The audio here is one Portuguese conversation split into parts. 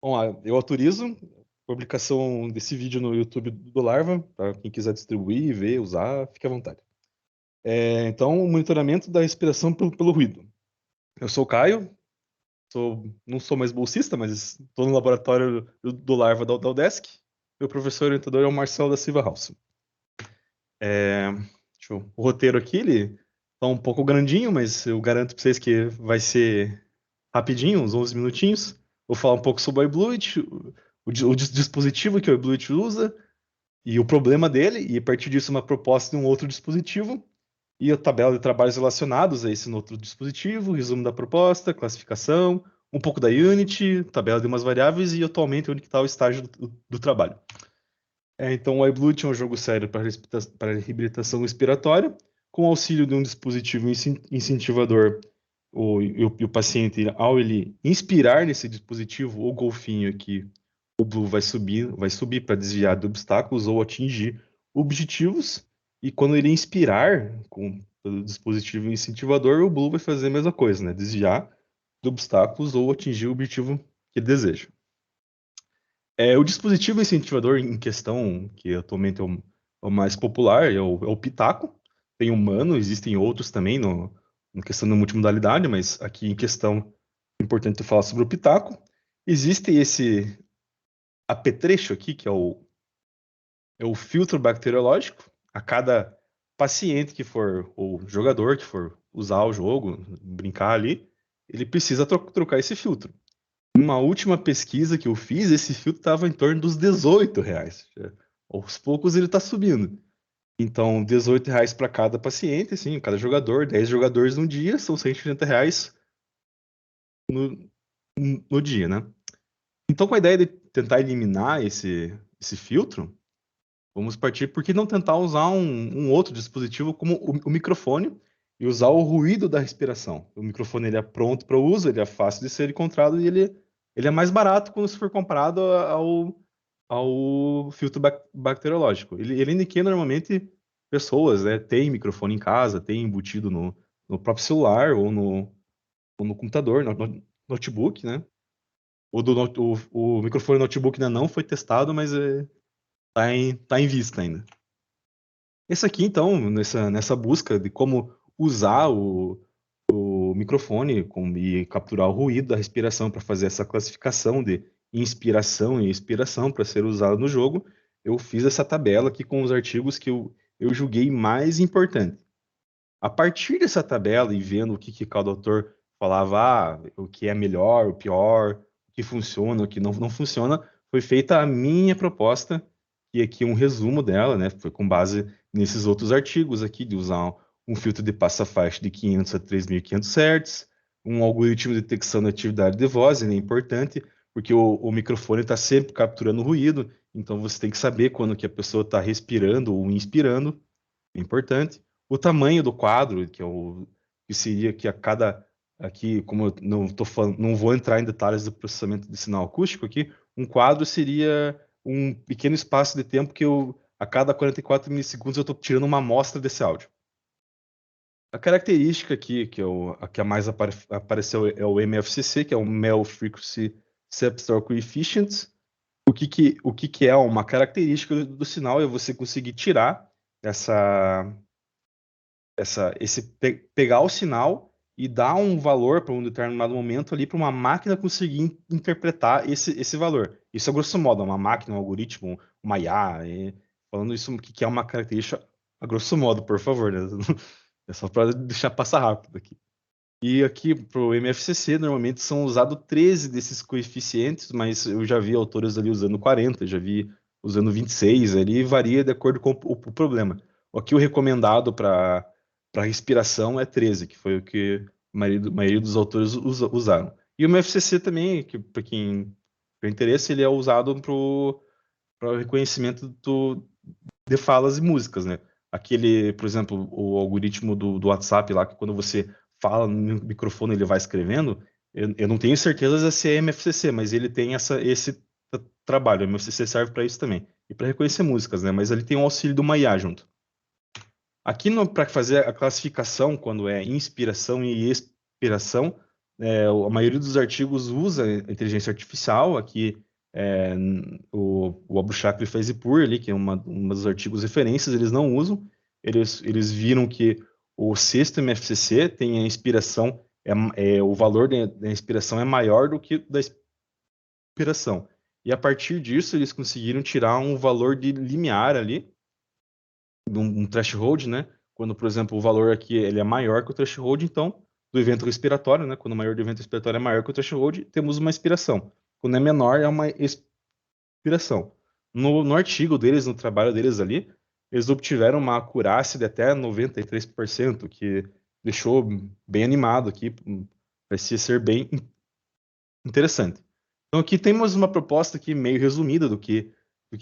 Vamos lá, eu autorizo a publicação desse vídeo no YouTube do Larva, para quem quiser distribuir, ver, usar, fique à vontade. Então, o monitoramento da respiração pelo ruído. Eu sou o Caio, não sou mais bolsista, mas estou no laboratório do Larva da UDESC. Meu professor orientador é o Marcelo da Silva House. O roteiro aqui, ele tá um pouco grandinho, mas eu garanto para vocês que vai ser rapidinho, uns 11 minutinhos. Vou falar um pouco sobre o iBluet, o dispositivo que o iBluet usa e o problema dele, e a partir disso uma proposta de um outro dispositivo e a tabela de trabalhos relacionados a esse outro dispositivo, resumo da proposta, classificação, um pouco da Unity, tabela de umas variáveis e atualmente onde está o estágio do trabalho. Então, o iBlood é um jogo sério para reabilitação respiratória, com auxílio de um dispositivo incentivador. O paciente, ao ele inspirar nesse dispositivo, o golfinho aqui, o Blue vai subir para desviar de obstáculos ou atingir objetivos. E quando ele inspirar com o dispositivo incentivador, o Blue vai fazer a mesma coisa, né? Desviar de obstáculos ou atingir o objetivo que ele deseja. O dispositivo incentivador em questão, que atualmente é o mais popular, é o Pitaco. Tem humano, existem outros também na questão da multimodalidade, mas aqui em questão é importante eu falar sobre o Pitaco. Existe esse apetrecho aqui, que é o filtro bacteriológico. A cada paciente que for, ou jogador que for usar o jogo, brincar ali, ele precisa trocar esse filtro. Uma última pesquisa que eu fiz, esse filtro estava em torno dos R$ 18. Aos poucos ele está subindo. Então, R$ 18 para cada paciente, assim, cada jogador, 10 jogadores no dia, são R$ 180 no, no dia, né? Então, com a ideia de tentar eliminar esse filtro, vamos partir por que não tentar usar um outro dispositivo como o microfone e usar o ruído da respiração. O microfone ele é pronto para uso, ele é fácil de ser encontrado e ele é mais barato quando se for comparado ao filtro bacteriológico. Ele ainda que normalmente pessoas, né, têm microfone em casa, têm embutido no próprio celular ou no computador, no notebook, né? O microfone notebook ainda não foi testado, mas tá em vista ainda. Esse aqui, então, nessa busca de como usar o microfone e capturar o ruído da respiração para fazer essa classificação de inspiração e expiração para ser usado no jogo, eu fiz essa tabela aqui com os artigos que eu julguei mais importante. A partir dessa tabela e vendo o que cada autor falava, o que é melhor, o pior, o que funciona, o que não funciona, foi feita a minha proposta, e aqui um resumo dela, né? Foi com base nesses outros artigos aqui, de usar um filtro de passa-faixa de 500 a 3.500 Hz, um algoritmo de detecção da atividade de voz, ele é importante, porque o microfone está sempre capturando ruído, então você tem que saber quando que a pessoa está respirando ou inspirando, é importante. O tamanho do quadro, que seria que a cada aqui, como eu não tô falando, não vou entrar em detalhes do processamento de sinal acústico aqui, um quadro seria um pequeno espaço de tempo que a cada 44 milissegundos eu estou tirando uma amostra desse áudio. A característica aqui, a que mais apareceu é o MFCC, que é o Mel Frequency Cepstral Coefficient. O que é uma característica do sinal é você conseguir tirar pegar o sinal e dar um valor para um determinado momento ali para uma máquina conseguir interpretar esse valor. Isso é grosso modo, uma máquina, um algoritmo, uma IA, falando isso o que é uma característica a grosso modo, por favor, né? É só para deixar passar rápido aqui. E aqui para o MFCC, normalmente são usados 13 desses coeficientes, mas eu já vi autores ali usando 40, já vi usando 26, ali varia de acordo com o problema. Aqui o recomendado para respiração é 13, que foi o que a maioria dos autores usaram. E o MFCC também, que para quem tem interesse, ele é usado para o reconhecimento de falas e músicas, né? Aquele, por exemplo, o algoritmo do WhatsApp lá, que quando você fala no microfone ele vai escrevendo, eu não tenho certeza se é MFCC, mas ele tem esse trabalho. O MFCC serve para isso também. E para reconhecer músicas, né? Mas ele tem o auxílio do IA junto. Aqui para fazer a classificação, quando é inspiração e expiração, A maioria dos artigos usa inteligência artificial. Aqui, o Abu Shakr e Faizypur ali, que é uma dos artigos referências, eles não usam. Eles viram que o sexto MFCC tem a inspiração, o valor da inspiração é maior do que da inspiração. E a partir disso, eles conseguiram tirar um valor de limiar ali, um threshold, né? Quando, por exemplo, o valor aqui ele é maior que o threshold, então, do evento respiratório, né? Quando o maior do evento respiratório é maior que o threshold, temos uma expiração. Quando é menor, é uma expiração. No artigo deles, no trabalho deles ali, eles obtiveram uma acurácia de até 93%, que deixou bem animado aqui, parecia ser bem interessante. Então aqui temos uma proposta aqui meio resumida do que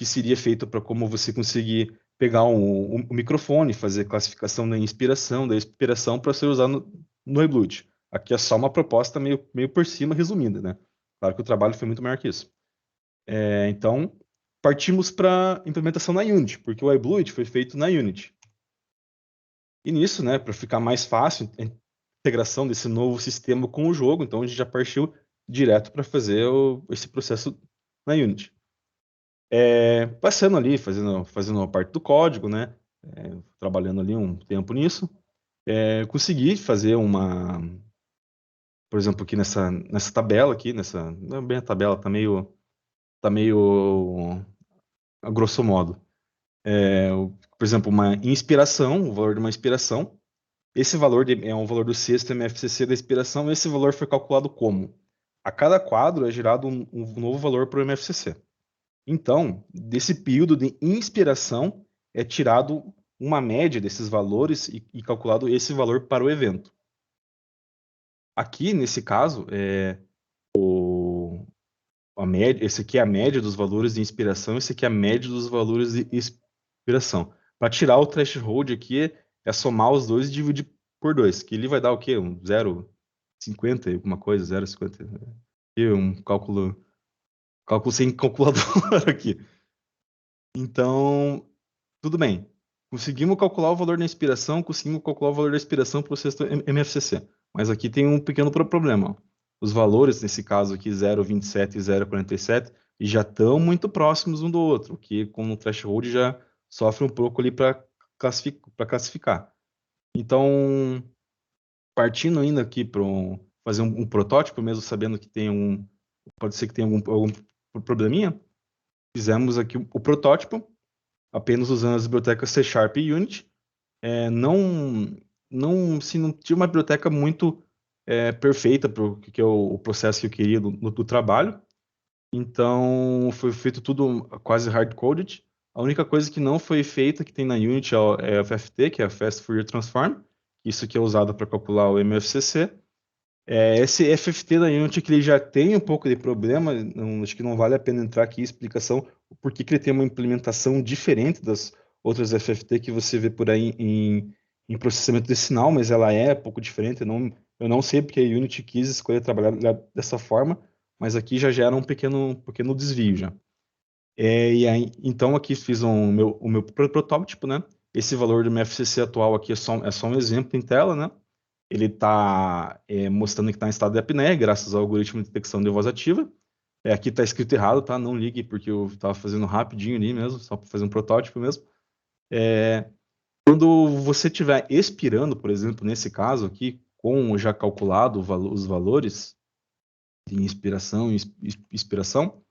seria feito para como você conseguir pegar um microfone, fazer classificação da inspiração para ser usado no eBlute. Aqui é só uma proposta meio por cima resumida, né? Claro que o trabalho foi muito maior que isso. Então, partimos para implementação na Unity, porque o iBlute foi feito na Unity. E nisso, né, para ficar mais fácil a integração desse novo sistema com o jogo, então a gente já partiu direto para fazer esse processo na Unity. Passando ali, fazendo a parte do código, né, trabalhando ali um tempo nisso, consegui fazer por exemplo, aqui nessa tabela aqui, não é bem a tabela, tá meio a grosso modo. Por exemplo, uma inspiração, o valor de uma inspiração. Esse valor é um valor do sexto MFCC da inspiração. Esse valor foi calculado como? A cada quadro é gerado um novo valor para o MFCC. Então, desse período de inspiração é tirado uma média desses valores e calculado esse valor para o evento. Aqui, nesse caso, a média, esse aqui é a média dos valores de inspiração, esse aqui é a média dos valores de expiração. Para tirar o threshold aqui, é somar os dois e dividir por 2, que ele vai dar o quê? Um 0,50, alguma coisa, 0,50. E um cálculo sem calculador aqui. Então, tudo bem. Conseguimos calcular o valor da inspiração, conseguimos calcular o valor da expiração para o sexto MFCC. Mas aqui tem um pequeno problema. Ó. Os valores, nesse caso aqui, 0,27 e 0,47, já estão muito próximos um do outro, que com o threshold já sofre um pouco ali para classificar. Então, partindo ainda aqui para fazer um protótipo, mesmo sabendo que pode ser que tenha algum probleminha, fizemos aqui o protótipo, apenas usando as bibliotecas C Sharp e Unity. Não tinha uma biblioteca muito perfeita para o processo que eu queria do trabalho. Então, foi feito tudo quase hard-coded. A única coisa que não foi feita, que tem na Unity, é a FFT, que é a Fast Fourier Transform. Isso aqui é usado para calcular o MFCC. Esse FFT da Unity que ele já tem um pouco de problema, acho que não vale a pena entrar aqui em explicação por que ele tem uma implementação diferente das outras FFT que você vê por aí em processamento de sinal, mas ela é um pouco diferente. Eu não sei porque a Unity quis escolher trabalhar dessa forma, mas aqui já gera um pequeno desvio já. E aí, então aqui fiz o meu protótipo, né? Esse valor do MFCC atual aqui é só um exemplo em tela, né? Ele está mostrando que está em estado de apneia, graças ao algoritmo de detecção de voz ativa. Aqui está escrito errado, tá? Não ligue, porque eu estava fazendo rapidinho ali mesmo, só para fazer um protótipo mesmo. Quando você estiver expirando, por exemplo, nesse caso aqui, com já calculado os valores de inspiração e expiração,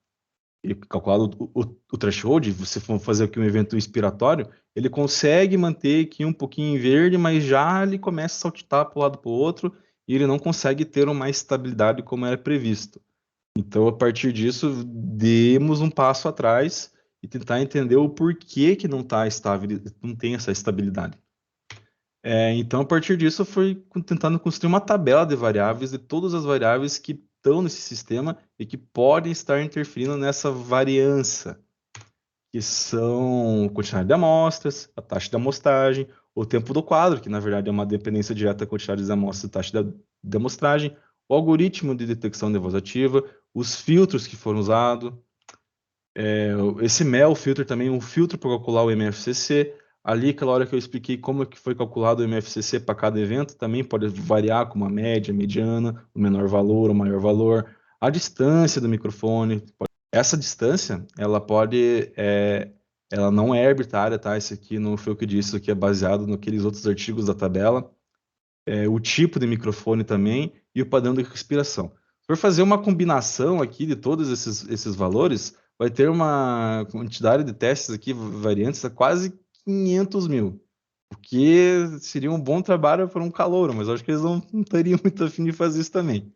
ele calculado o threshold, você for fazer aqui um evento inspiratório, ele consegue manter aqui um pouquinho em verde, mas já ele começa a saltitar para o lado para o outro e ele não consegue ter uma estabilidade como era previsto. Então, a partir disso, demos um passo atrás e tentar entender o porquê que não está estável, não tem essa estabilidade. Então, a partir disso, foi tentando construir uma tabela de variáveis, de todas as variáveis que estão nesse sistema e que podem estar interferindo nessa variância, que são a quantidade de amostras, a taxa de amostragem, o tempo do quadro, que na verdade é uma dependência direta da quantidade de amostras e taxa de amostragem, o algoritmo de detecção de voz ativa, os filtros que foram usados, esse MEL filter também, um filtro para calcular o MFCC, Ali, aquela hora que eu expliquei como é que foi calculado o MFCC para cada evento, também pode variar com uma média, mediana, o menor valor, o maior valor, a distância do microfone. Essa distância, ela não é arbitrária, tá? Isso aqui não foi o que eu disse, isso aqui é baseado naqueles outros artigos da tabela. O tipo de microfone também e o padrão de respiração. Se for fazer uma combinação aqui de todos esses valores, vai ter uma quantidade de testes aqui variantes a quase 500 mil, o que seria um bom trabalho para um calouro, mas eu acho que eles não teriam muito a fim de fazer isso também.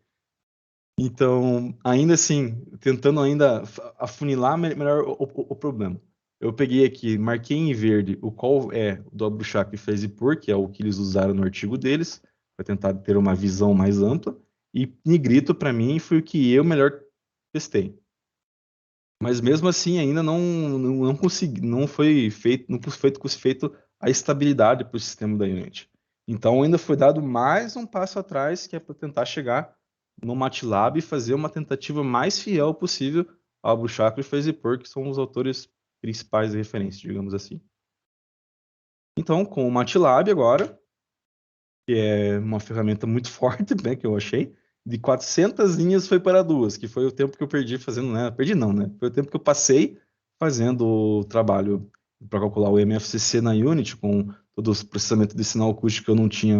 Então, ainda assim, tentando ainda afunilar melhor o problema. Eu peguei aqui, marquei em verde o qual é o dobro chakra e phase pur, que é o que eles usaram no artigo deles, para tentar ter uma visão mais ampla. E negrito, para mim, foi o que eu melhor testei. Mas mesmo assim, ainda não consegui, não foi feito a estabilidade para o sistema da Unity. Então, ainda foi dado mais um passo atrás, que é para tentar chegar no MATLAB e fazer uma tentativa mais fiel possível ao Bruchaco e Phasepur, que são os autores principais de referência, digamos assim. Então, com o MATLAB agora, que é uma ferramenta muito forte, né, que eu achei, de 400 linhas foi para 2, que foi o tempo que eu perdi fazendo, né? Perdi não, né? Foi o tempo que eu passei fazendo o trabalho para calcular o MFCC na Unity, com todo o processamento de sinal acústico que eu não tinha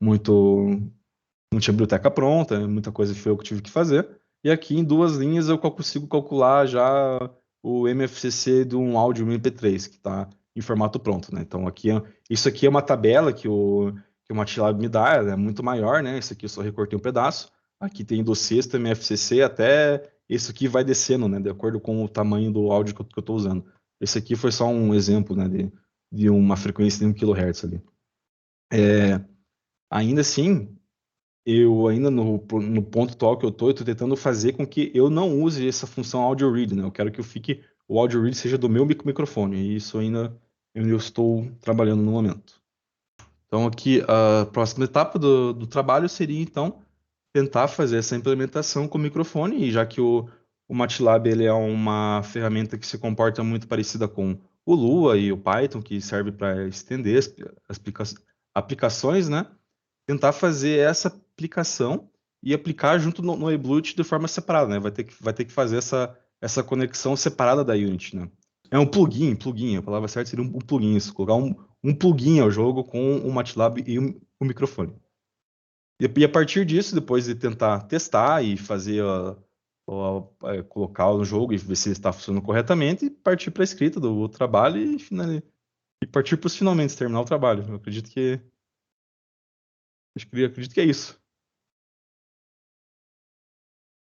muito, não tinha biblioteca pronta, muita coisa foi eu que tive que fazer. E aqui em 2 linhas eu consigo calcular já o MFCC de um áudio MP3, que está em formato pronto, né? Então isso aqui é uma tabela que o MATLAB me dá, ela é muito maior, né? Isso aqui eu só recortei um pedaço. Aqui tem do sexto MFCC até isso aqui vai descendo, né? De acordo com o tamanho do áudio que eu estou usando. Esse aqui foi só um exemplo, né? De uma frequência de 1 kHz ali. Ainda assim, eu ainda no ponto atual que eu tô tentando fazer com que eu não use essa função audio read, né? Eu quero que o audio read seja do meu microfone, e isso ainda eu estou trabalhando no momento. Então aqui a próxima etapa do trabalho seria então tentar fazer essa implementação com o microfone, e já que o MATLAB ele é uma ferramenta que se comporta muito parecida com o Lua e o Python, que serve para estender as aplicações, né? Tentar fazer essa aplicação e aplicar junto no eBlute de forma separada, né? Vai ter que fazer essa conexão separada da Unity, né? É um plugin, a palavra certa seria um plugin, isso, colocar um plugin ao jogo com o MATLAB e o microfone. E a partir disso, depois de tentar testar e fazer colocar no jogo e ver se ele está funcionando corretamente, partir para a escrita do trabalho e partir para os finalmente terminar o trabalho. Eu acredito que é isso.